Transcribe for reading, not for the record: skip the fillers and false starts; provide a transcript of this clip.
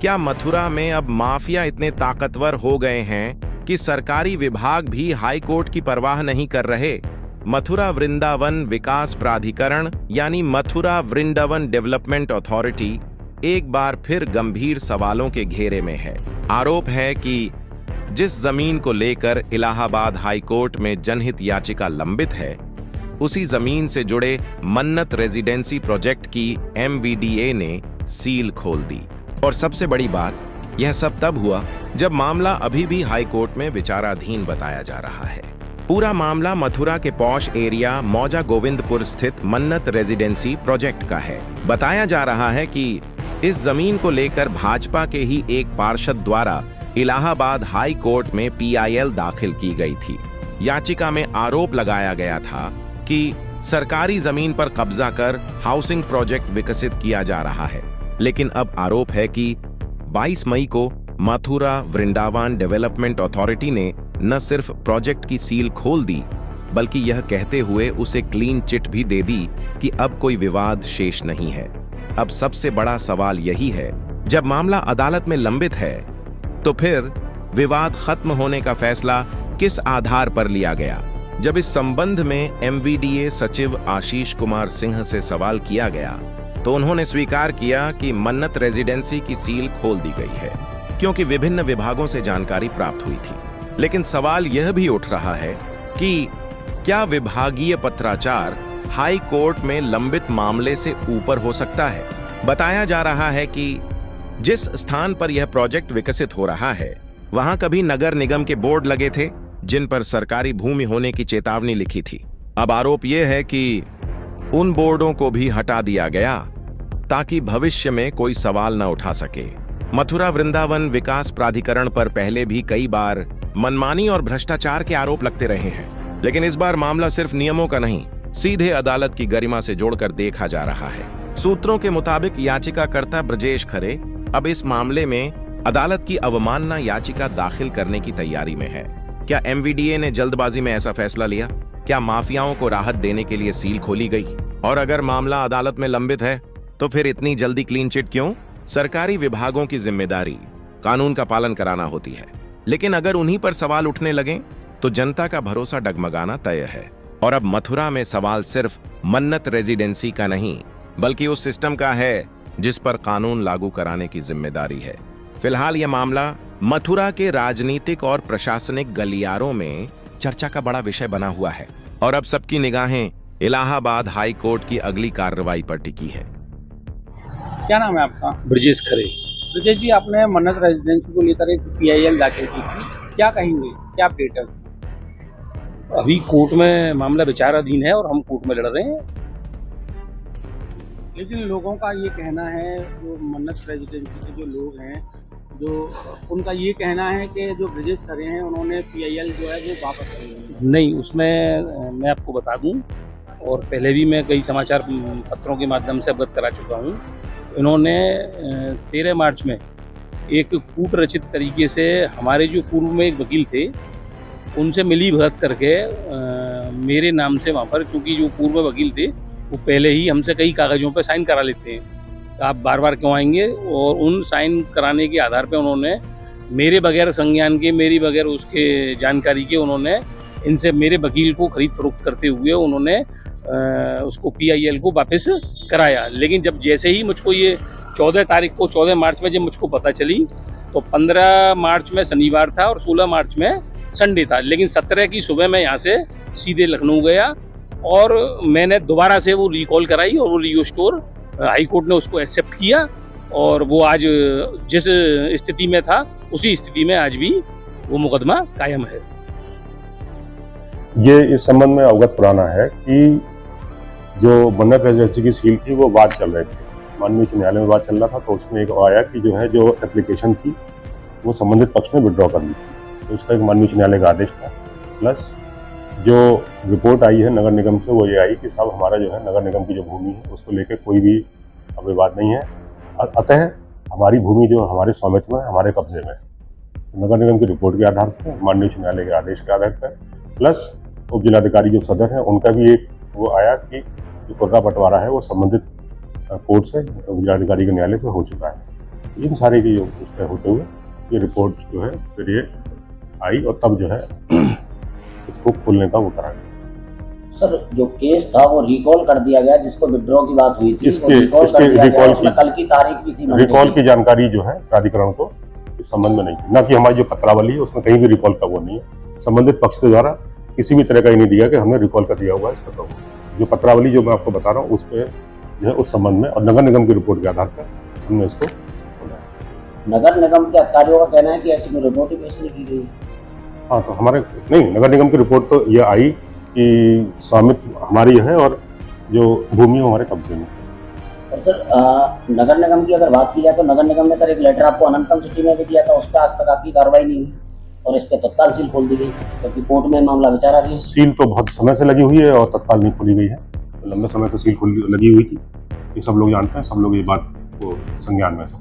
क्या मथुरा में अब माफिया इतने ताकतवर हो गए हैं कि सरकारी विभाग भी हाई कोर्ट की परवाह नहीं कर रहे? मथुरा वृंदावन विकास प्राधिकरण यानी मथुरा वृंदावन डेवलपमेंट अथॉरिटी एक बार फिर गंभीर सवालों के घेरे में है। आरोप है कि जिस जमीन को लेकर इलाहाबाद हाई कोर्ट में जनहित याचिका लंबित है, उसी जमीन से जुड़े मन्नत रेजिडेंसी प्रोजेक्ट की MVDA ने सील खोल दी। और सबसे बड़ी बात, यह सब तब हुआ जब मामला अभी भी हाई कोर्ट में विचाराधीन बताया जा रहा है। पूरा मामला मथुरा के पॉश एरिया मौजा गोविंदपुर स्थित मन्नत रेजिडेंसी प्रोजेक्ट का है। बताया जा रहा है कि इस जमीन को लेकर भाजपा के ही एक पार्षद द्वारा इलाहाबाद हाई कोर्ट में PIL दाखिल की गई थी। याचिका में आरोप लगाया गया था कि सरकारी जमीन पर कब्जा कर हाउसिंग प्रोजेक्ट विकसित किया जा रहा है। लेकिन अब आरोप है कि 22 मई को मथुरा वृंदावन डेवलपमेंट अथॉरिटी ने न सिर्फ प्रोजेक्ट की सील खोल दी, बल्कि यह कहते हुए उसे क्लीन चिट भी दे दी कि अब कोई विवाद शेष नहीं है। अब सबसे बड़ा सवाल यही है, जब मामला अदालत में लंबित है, तो फिर विवाद खत्म होने का फैसला किस आधार पर लिया गया? जब इस संबंध में MVDA सचिव आशीष कुमार सिंह से सवाल किया गया, तो उन्होंने स्वीकार किया कि मन्नत रेजिडेंसी की सील खोल दी गई है, क्योंकि विभिन्न विभागों से जानकारी प्राप्त हुई थी। लेकिन सवाल यह भी उठ रहा है कि क्या विभागीय पत्राचार हाई कोर्ट में लंबित मामले से ऊपर हो सकता है? बताया जा रहा है कि जिस स्थान पर यह प्रोजेक्ट विकसित हो रहा है, वहां कभी नगर निगम के बोर्ड लगे थे जिन पर सरकारी भूमि होने की चेतावनी लिखी थी। अब आरोप यह है कि उन बोर्डों को भी हटा दिया गया ताकि भविष्य में कोई सवाल न उठा सके। मथुरा वृंदावन विकास प्राधिकरण पर पहले भी कई बार मनमानी और भ्रष्टाचार के आरोप लगते रहे हैं, लेकिन इस बार मामला सिर्फ नियमों का नहीं, सीधे अदालत की गरिमा से जोड़कर देखा जा रहा है। सूत्रों के मुताबिक याचिकाकर्ता ब्रजेश खरे अब इस मामले में अदालत की अवमानना याचिका दाखिल करने की तैयारी में है। क्या MVDA ने जल्दबाजी में ऐसा फैसला लिया? क्या माफियाओं को राहत देने के लिए सील खोली गई? और अगर मामला अदालत में लंबित है, तो फिर इतनी जल्दी क्लीन चिट क्यों? सरकारी विभागों की जिम्मेदारी कानून का पालन कराना होती है, लेकिन अगर उन्हीं पर सवाल उठने लगें, तो जनता का भरोसा डगमगाना तय है। और अब मथुरा में सवाल सिर्फ मन्नत रेजिडेंसी का नहीं, बल्कि उस सिस्टम का है जिस पर कानून लागू कराने की जिम्मेदारी है। फिलहाल यह मामला मथुरा के राजनीतिक और प्रशासनिक गलियारों में चर्चा का बड़ा विषय बना हुआ है और अब सबकी निगाहें इलाहाबाद हाई कोर्ट की अगली कार्रवाई पर टिकी है। क्या नाम है आपका? ब्रजेश खरे। ब्रजेश जी, आपने मन्नत रेजिडेंसी को लेकर एक PIL दाखिल की थी, क्या कहेंगे, क्या अपडेट है? अभी कोर्ट में मामला विचाराधीन है और हम कोर्ट में लड़ रहे हैं। लेकिन लोगों का ये कहना है, जो मन्नत रेजिडेंसी के जो लोग हैं, जो उनका ये कहना है कि जो ब्रजेश खरे हैं उन्होंने PIL जो है वो वापस कर लिया। नहीं, उसमें मैं आपको बता दूं, और पहले भी मैं कई समाचार पत्रों के माध्यम से अवगत करा चुका हूं। इन्होंने 13 मार्च में एक कूट रचित तरीके से हमारे जो पूर्व में एक वकील थे, उनसे मिली भगत करके मेरे नाम से वहाँ पर, क्योंकि जो पूर्व वकील थे वो पहले ही हमसे कई कागज़ों पर साइन करा लेते हैं, तो आप बार बार क्यों आएंगे? और उन साइन कराने के आधार पर उन्होंने मेरे बगैर संज्ञान के, मेरी बगैर उसके जानकारी के, उन्होंने इनसे मेरे वकील को खरीद फरोख्त करते हुए उन्होंने उसको PIL को वापस कराया। लेकिन जब जैसे ही मुझको ये 14 मार्च में जब मुझको पता चली, तो 15 मार्च में शनिवार था और 16 मार्च में संडे था। लेकिन 17 की सुबह मैं यहाँ से सीधे लखनऊ गया और मैंने दोबारा से वो रिकॉल कराई और वो रिस्टोर हाई कोर्ट ने उसको एक्सेप्ट किया और वो आज जिस स्थिति में था उसी स्थिति में आज भी वो मुकदमा कायम है। ये इस संबंध में अवगत कराना है कि जो मन्नत रेजिडेंसी की सील थी वो बात चल रहे थे, माननीय उच्च न्यायालय में बात चल रहा था, तो उसमें एक आया कि जो है जो एप्लीकेशन थी वो संबंधित पक्ष ने विड्रॉ कर ली थी, तो इसका एक माननीय उच्च न्यायालय का आदेश था। प्लस जो रिपोर्ट आई है नगर निगम से वो ये आई कि साहब हमारा जो है नगर निगम की जो भूमि है उसको लेकर कोई भी विवाद नहीं है, अतः हमारी भूमि जो हमारे स्वामित्व में, हमारे कब्जे में, नगर निगम की रिपोर्ट के आधार पर, माननीय उच्च न्यायालय के आदेश के आधार पर, प्लस उप जिलाधिकारी जो सदर है उनका भी एक वो आया कि जो कुर्रा बंटवारा है वो संबंधित कोर्ट से जिलाधिकारी के न्यायालय से हो चुका है। इन सारे की जो उस पर होते हुए ये रिपोर्ट जो है फिर ये आई और तब जो है इसको खोलने का वो करा गया। सर जो केस था वो रिकॉल कर दिया गया, जिसको विड्रॉ की बात हुई थी इसके- वो रिकॉल इसके कर दिया गया, रिकॉल उसमें की- कल की तारीख भी थी मंडे रिकॉल की जानकारी जो है प्राधिकरण को इस संबंध में नहीं थी, ना कि हमारी जो पत्रावली है उसमें कहीं भी रिकॉल का वो नहीं है। संबंधित पक्ष के द्वारा किसी भी तरह का ये नहीं दिया कि हमने रिकॉल का दिया हुआ है इसका। जो पत्रावली जो मैं आपको बता रहा हूँ उस पर जो है उस संबंध में और नगर निगम की रिपोर्ट के आधार पर हमने इसको खोला है। नगर निगम के अधिकारियों का कहना है कि ऐसी कोई रिपोर्ट ही पेश नहीं की गई। हाँ तो हमारे नहीं, नगर निगम की रिपोर्ट तो ये आई कि स्वामित्व हमारी है और जो भूमि है हमारे कब्जे में। और सर नगर निगम की अगर बात की जाए तो नगर निगम ने सर एक लेटर आपको अनंतम सिटी में भी दिया था, उस पर आज तक आपकी कार्रवाई नहीं हुई और इस पर तत्काल सील खोल दी गई, क्योंकि कोर्ट में मामला विचाराधीन। सील तो बहुत समय से लगी हुई है और तत्काल नहीं खोली गई है, लंबे समय से सील लगी हुई थी। ये सब लोग जानते हैं, सब लोग ये बात को संज्ञान में सब